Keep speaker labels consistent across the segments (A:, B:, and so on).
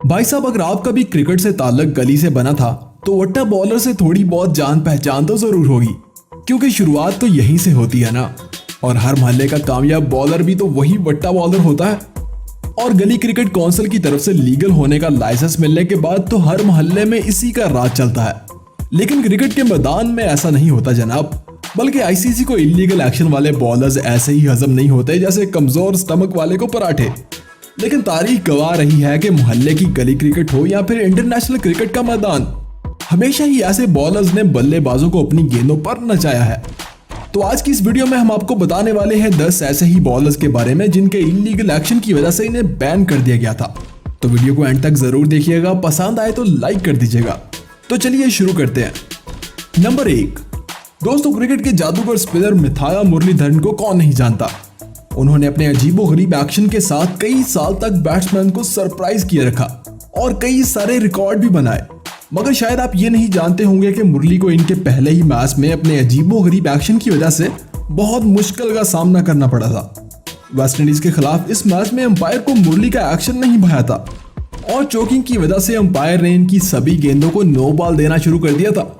A: भाई साहब, अगर आपका भी क्रिकेट से ताल्लुक गली से बना था तो वट्टा बॉलर से थोड़ी बहुत जान पहचान तो जरूर होगी, क्योंकि शुरुआत तो यहीं से होती है ना। और हर मोहल्ले का कामयाब बॉलर भी तो वही वट्टा बॉलर होता है। और गली क्रिकेट काउंसिल की तरफ से लीगल होने का लाइसेंस मिलने के बाद तो हर मोहल्ले में इसी का राज चलता है। लेकिन क्रिकेट के मैदान में ऐसा नहीं होता जनाब, बल्कि आईसीसी को इलीगल एक्शन वाले बॉलर्स ऐसे ही हजम नहीं होते जैसे कमजोर स्टमक वाले को पराठे। लेकिन तारीख गवाह रही है कि मोहल्ले की गली क्रिकेट हो या फिर इंटरनेशनल क्रिकेट का मैदान, हमेशा ही ऐसे बॉलर्स ने बल्लेबाजों को अपनी गेंदों पर नचाया है। तो आज की इस वीडियो में हम आपको बताने वाले हैं 10 ऐसे ही बॉलर्स के बारे में जिनके इलीगल एक्शन की वजह से इन्हें बैन कर दिया गया था। तो वीडियो को एंड तक जरूर देखिएगा, पसंद आए तो लाइक कर दीजिएगा। तो चलिए शुरू करते हैं। नंबर 1, दोस्तों, क्रिकेट के जादूगर स्पिनर मिथाया मुरलीधरन को कौन नहीं जानता। उन्होंने अपने अजीबोगरीब एक्शन के साथ कई साल तक बैट्समैन को सरप्राइज किए रखा और कई सारे रिकॉर्ड भी बनाए। मगर शायद आप ये नहीं जानते होंगे कि मुरली को इनके पहले ही मैच में अपने अजीबोगरीब एक्शन की वजह से बहुत मुश्किल का सामना करना पड़ा था। वेस्टइंडीज के खिलाफ इस मैच में अंपायर को मुरली का एक्शन नहीं भाया था और चोकिंग की वजह से अंपायर ने इनकी सभी गेंदों को नो बॉल देना शुरू कर दिया था।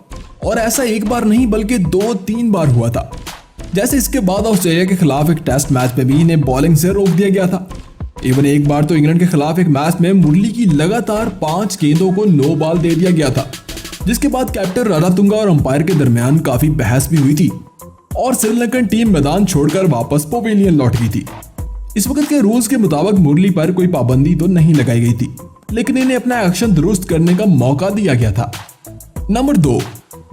A: और ऐसा एक बार नहीं बल्कि 2-3 बार हुआ था। जैसे इसके बाद ऑस्ट्रेलिया के खिलाफ एक टेस्ट मैच में भी इन्हें बॉलिंग से रोक दिया गया था। इवन एक बार तो इंग्लैंड के खिलाफ एक मैच में मुरली की लगातार 5 गेंदों को नो बॉल दे दिया गया था, जिसके बाद कैप्टन रणतुंगा और अंपायर के दरमियान काफी बहस भी हुई थी और श्रीलंकन टीम मैदान छोड़कर वापस पवेलियन लौट गई थी। इस वक्त के रूल्स के मुताबिक मुरली पर कोई पाबंदी तो नहीं लगाई गई थी, लेकिन इन्हें अपना एक्शन दुरुस्त करने का मौका दिया गया था। नंबर 2,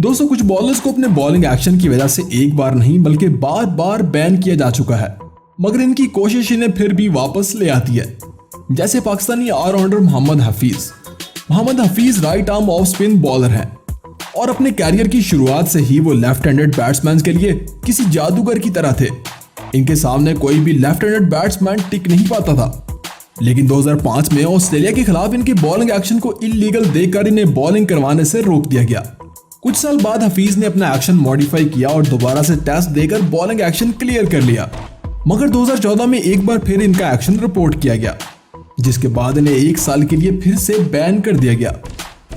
A: दोस्तों, कुछ बॉलर्स को अपने बॉलिंग एक्शन की वजह से एक बार नहीं बल्कि बार बार बैन किया जा चुका है, मगर इनकी कोशिश इन्हें फिर भी वापस ले आती है। जैसे Pakistani allrounder Mohammad Hafeez right arm off spin bowler हैं और अपने कैरियर की शुरुआत से ही वो लेफ्ट हैंडेड बैट्समैन के लिए किसी जादूगर की तरह थे। इनके सामने कोई भी लेफ्ट हैंडेड बैट्समैन टिक नहीं पाता था। लेकिन 2005 में ऑस्ट्रेलिया के खिलाफ इनके बॉलिंग एक्शन को इलीगल देखकर इन्हें बॉलिंग करवाने से रोक दिया गया। कुछ साल बाद हफीज ने अपना एक्शन मॉडिफाई किया और दोबारा से टेस्ट देकर बॉलिंग एक्शन क्लियर कर लिया। मगर 2014 में एक बार फिर इनका एक्शन रिपोर्ट किया गया, जिसके बाद इन्हें 1 साल के लिए फिर से बैन कर दिया गया।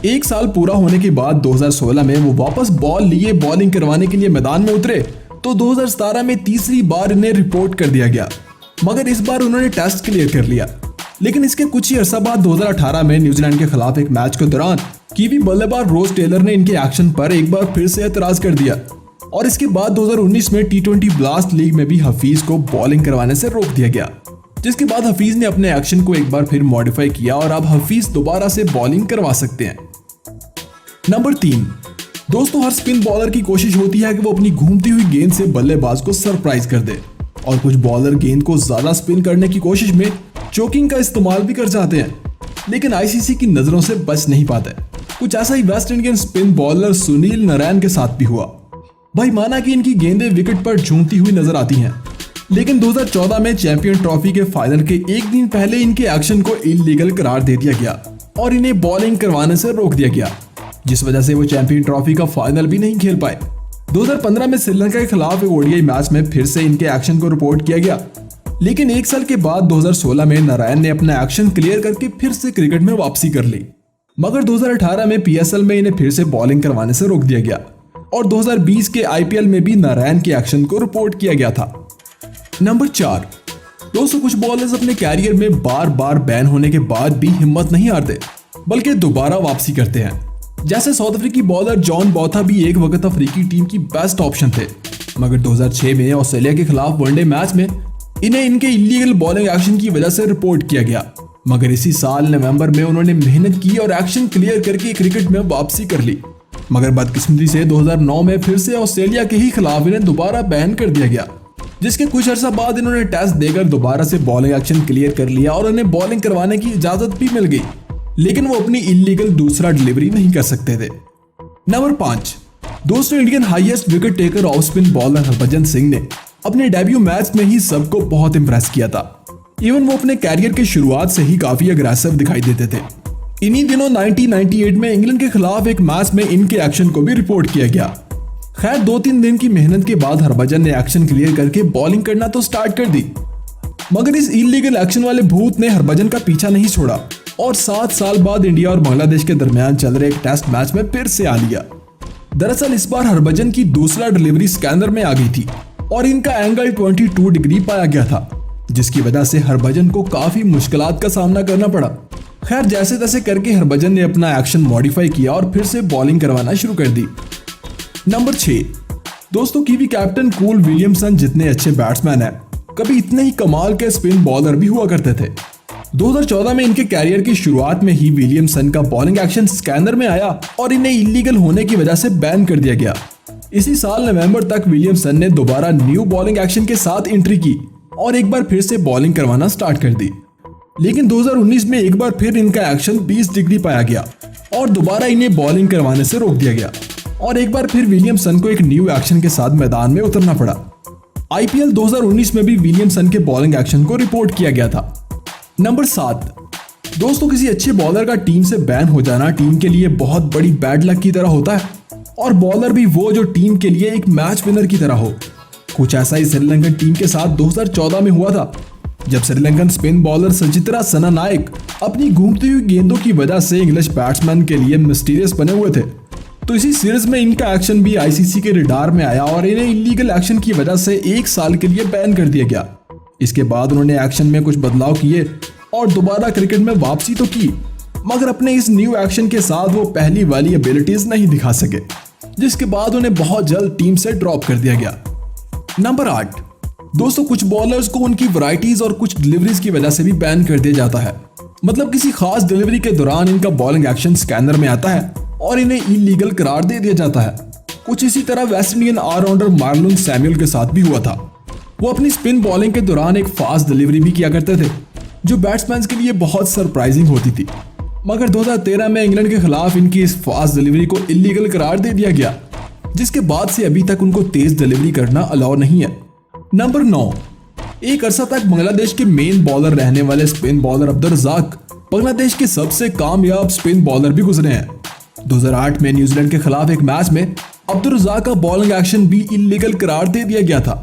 A: 1 साल पूरा होने के बाद 2016 में वो वापस बॉल लिए बॉलिंग करवाने के लिए मैदान में उतरे तो 2017 में तीसरी बार इन्हें रिपोर्ट कर दिया गया, मगर इस बार उन्होंने टेस्ट क्लियर कर लिया। लेकिन इसके कुछ ही अर्सा बाद 2018 में न्यूजीलैंड के खिलाफ एक मैच के दौरान कीवी बल्लेबाज रोज टेलर ने इनके एक्शन पर एक बार फिर से एतराज कर दिया और इसके बाद 2019 में T20 ब्लास्ट लीग में भी हफीज को बॉलिंग करवाने से रोक दिया गया, जिसके बाद हफीज ने अपने एक्शन को एक बार फिर मॉडिफाई किया और अब हफीज दोबारा से बॉलिंग करवा सकते हैं। नंबर 3, दोस्तों, हर स्पिन बॉलर की कोशिश होती है कि वो अपनी घूमती हुई गेंद से बल्लेबाज को सरप्राइज कर दे और कुछ बॉलर गेंद को ज्यादा स्पिन करने की कोशिश में चोकिंग का इस्तेमाल भी कर जाते हैं, लेकिन आईसीसी की नजरों से बच नहीं पाते। कुछ ऐसा ही West Indian spin bowler Sunil Narayan के साथ भी हुआ। भाई, माना कि इनकी गेंदें विकेट पर झूमती हुई नजर आती हैं, लेकिन 2014 में चैंपियन ट्रॉफी के फाइनल के एक दिन पहले इनके एक्शन को इलीगल करार दे दिया गया और इन्हें बॉलिंग करवाने से रोक दिया गया, जिस वजह से वो चैंपियन ट्रॉफी का फाइनल भी नहीं खेल पाए। 2015 में श्रीलंका के खिलाफ एक ओडीआई मैच में फिर से इनके एक्शन को रिपोर्ट किया गया, लेकिन 1 साल के बाद 2016 में नारायण ने अपना एक्शन क्लियर करके फिर से क्रिकेट में वापसी कर ली। मगर 2018 में पीएसएल में इन्हें फिर से बॉलिंग करवाने से रोक दिया गया और 2020 के आईपीएल में भी नारायण के एक्शन को रिपोर्ट किया गया था। नंबर 4, दोस्तों, कुछ बॉलर्स अपने कैरियर में बार बार बैन होने के बाद भी हिम्मत नहीं हारते बल्कि दोबारा वापसी करते हैं। जैसे साउथ अफ्रीकी बॉलर जॉन बॉथा भी एक वक्त अफ्रीकी टीम की बेस्ट ऑप्शन थे, मगर 2006 में ऑस्ट्रेलिया के खिलाफ वनडे मैच में इन्हें इनके इलीगल बॉलिंग एक्शन की वजह से रिपोर्ट किया गया। मगर इसी साल नवंबर में उन्होंने मेहनत की और एक्शन क्लियर करके क्रिकेट में वापसी कर ली। मगर बदकिस्मती से 2009 में फिर से ऑस्ट्रेलिया के ही खिलाफ इन्हें दोबारा बैन कर दिया गया, जिसके कुछ अर्सा बाद इन्होंने टेस्ट देकर दोबारा से बॉलिंग एक्शन क्लियर कर लिया और उन्हें बॉलिंग करवाने की इजाजत भी मिल गई, लेकिन वो अपनी इलीगल दूसरा डिलीवरी नहीं कर सकते थे। नंबर 5, दोस्तों, Indian highest wicket taker of spin bowler Harbhajan Singh ने अपने डेब्यू मैच में ही सबको बहुत इंप्रेस किया था। इवन वो अपने कैरियर के शुरुआत से ही काफी अग्रेसिव दिखाई देते थे। इन्हीं दिनों 1998 में इंग्लैंड के खिलाफ एक मैच में इनके एक्शन को भी रिपोर्ट किया गया। खैर, 2-3 दिन की मेहनत के बाद हरभजन ने एक्शन क्लियर करके बॉलिंग करना तो स्टार्ट कर दी, मगर इस इलीगल एक्शन वाले भूत ने हरभजन का पीछा नहीं छोड़ा और 7 साल बाद इंडिया और बांग्लादेश के दरमियान चल रहे एक टेस्ट मैच में फिर से आ लिया। दरअसल इस बार हरभजन की दूसरा डिलीवरी स्कैनर में आ गई थी और इनका एंगल 22 डिग्री पाया गया था, जिसकी वजह से हरभजन को काफी मुश्किलात का सामना करना पड़ा। खैर जैसे तैसे करके हरभजन ने अपना एक्शन मॉडिफाई किया और फिर से बॉलिंग करवाना शुरू कर दी। नंबर 6 दोस्तों, कीवी कैप्टन कूल विलियमसन जितने अच्छे बैट्समैन हैं, कभी इतने ही कमाल के स्पिन बॉलर भी हुआ करते थे। 2014 में इनके कैरियर की शुरुआत में ही विलियमसन का बॉलिंग एक्शन स्कैनर में आया और इन्हें इलीगल होने की वजह से बैन कर दिया गया। इसी साल नवंबर तक विलियमसन ने दोबारा न्यू बॉलिंग एक्शन के साथ एंट्री की और एक बार फिर से बॉलिंग करवाना स्टार्ट कर दी। लेकिन 2019 में एक बार फिर इनका एक्शन 20 डिग्री पाया गया और दोबारा इन्हें बॉलिंग करवाने से रोक दिया गया और एक बार फिर विलियमसन को एक न्यू एक्शन के साथ मैदान में उतरना पड़ा। आईपीएल 2019 में भी विलियमसन के बॉलिंग एक्शन को रिपोर्ट किया गया था। नंबर 7 दोस्तों, किसी अच्छे बॉलर का टीम से बैन हो जाना टीम के लिए बहुत बड़ी बैड लक की तरह होता है और बॉलर भी वो जो टीम के लिए एक मैच विनर की तरह हो। कुछ ऐसा ही श्रीलंकन टीम के साथ 2014 में हुआ था, जब श्रीलंकन स्पिन बॉलर सचित्रा सनानायक अपनी घूमती हुई गेंदों की वजह से इंग्लिश बैट्समैन के लिए मिस्टीरियस बने हुए थे। तो इसी सीरीज में इनका एक्शन भी आईसीसी के रडार में आया और इन्हें इलीगल एक्शन की वजह से 1 साल के लिए बैन कर दिया गया। इसके बाद उन्होंने एक्शन में कुछ बदलाव किए और दोबारा क्रिकेट में वापसी तो की, मगर अपने इस न्यू एक्शन के साथ वो पहली वाली एबिलिटीज नहीं दिखा सके, जिसके बाद उन्हें बहुत जल्द टीम से ड्रॉप कर दिया गया। नंबर 8 दोस्तों, कुछ बॉलर्स को उनकी वैरायटीज और कुछ डिलीवरीज की वजह से भी बैन कर दिया जाता है। मतलब किसी खास डिलीवरी के दौरान इनका बॉलिंग एक्शन स्कैनर में आता है और इन्हें इलीगल करार दे दिया जाता है। कुछ इसी तरह West Indian allrounder Marlon Samuel के साथ भी हुआ था। वो अपनी स्पिन बॉलिंग के दौरान एक फास्ट डिलीवरी भी किया करते थे, जो बैट्समैन के लिए बहुत सरप्राइजिंग होती थी। मगर 2013 में इंग्लैंड के खिलाफ इनकी इस फास्ट डिलीवरी को इलीगल करार दे दिया गया, जिसके बाद से अभी तक उनको तेज डिलीवरी करना अलाउ नहीं है। नंबर 9 एक अरसा तक बांग्लादेश के मेन बॉलर रहने वाले स्पिन बॉलर अब्दुल रज़ाक बांग्लादेश के सबसे कामयाब स्पिन बॉलर भी गुजरे हैं। 2008 में न्यूजीलैंड के खिलाफ एक मैच में अब्दुल रज़ाक का बॉलिंग एक्शन भी इलीगल करार दे दिया गया था।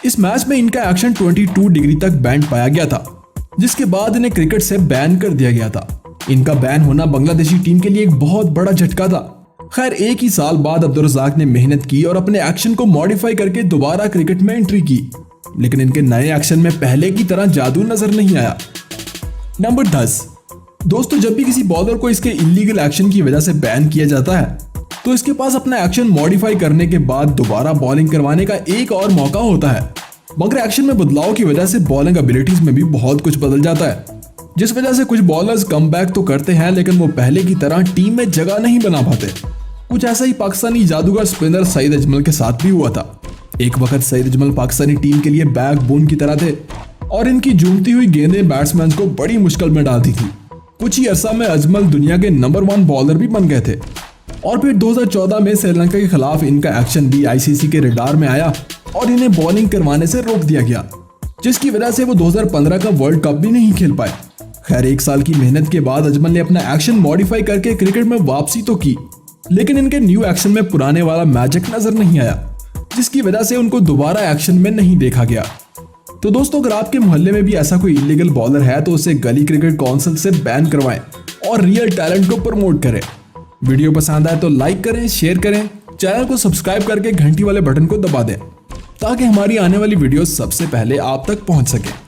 A: इस मैच में इनका एक्शन 22 डिग्री तक बैंड पाया गया था, जिसके बाद इन्हें क्रिकेट से बैन कर दिया गया था। इनका बैन होना बांग्लादेशी टीम के लिए एक बहुत बड़ा झटका था। खैर एक ही साल बाद अब्दुल रज़ाक ने मेहनत की और अपने एक्शन को मॉडिफाई करके दोबारा क्रिकेट में एंट्री की, लेकिन इनके नए एक्शन में पहले की तरह जादू नजर नहीं आया। नंबर 10 दोस्तों, जब भी किसी बॉलर को इसके इलीगल एक्शन की वजह से बैन किया जाता है, तो इसके पास अपना एक्शन मॉडिफाई करने के बाद दोबारा बॉलिंग करवाने का एक और मौका होता है। मगर एक्शन में बदलाव की वजह से बॉलिंग एबिलिटीज में भी बहुत कुछ बदल जाता है, जिस वजह से कुछ बॉलर्स कमबैक तो करते हैं, लेकिन वो पहले की तरह टीम में जगह नहीं बना पाते। कुछ ऐसा ही पाकिस्तानी जादूगर स्पिनर सईद अजमल के साथ भी हुआ था। एक वक्त सईद अजमल पाकिस्तानी टीम के लिए बैकबोन की तरह थे और इनकी झूमती हुई गेंदें बैट्समैन को बड़ी मुश्किल में डालती थी। कुछ ही अरसा में अजमल दुनिया के नंबर 1 बॉलर भी बन गए थे और फिर 2014 में श्रीलंका के खिलाफ इनका एक्शन भी आईसीसी के रडार में आया और इन्हें बॉलिंग करवाने से रोक दिया गया, जिसकी वजह से वो 2015 का वर्ल्ड कप भी नहीं खेल पाए। खैर 1 साल की मेहनत के बाद अजमल ने अपना एक्शन मॉडिफाई करके क्रिकेट में वापसी तो की, लेकिन इनके न्यू एक्शन में पुराने वाला मैजिक नजर नहीं आया, जिसकी वजह से उनको दोबारा एक्शन में नहीं देखा गया। तो दोस्तों, अगर आपके मोहल्ले में भी ऐसा कोई इलीगल बॉलर है तो उसे गली क्रिकेट काउंसिल से बैन करवाएं और रियल टैलेंट को प्रमोट करें। वीडियो पसंद आए तो लाइक करें, शेयर करें, चैनल को सब्सक्राइब करके घंटी वाले बटन को दबा दें, ताकि हमारी आने वाली वीडियो सबसे पहले आप तक पहुंच सके।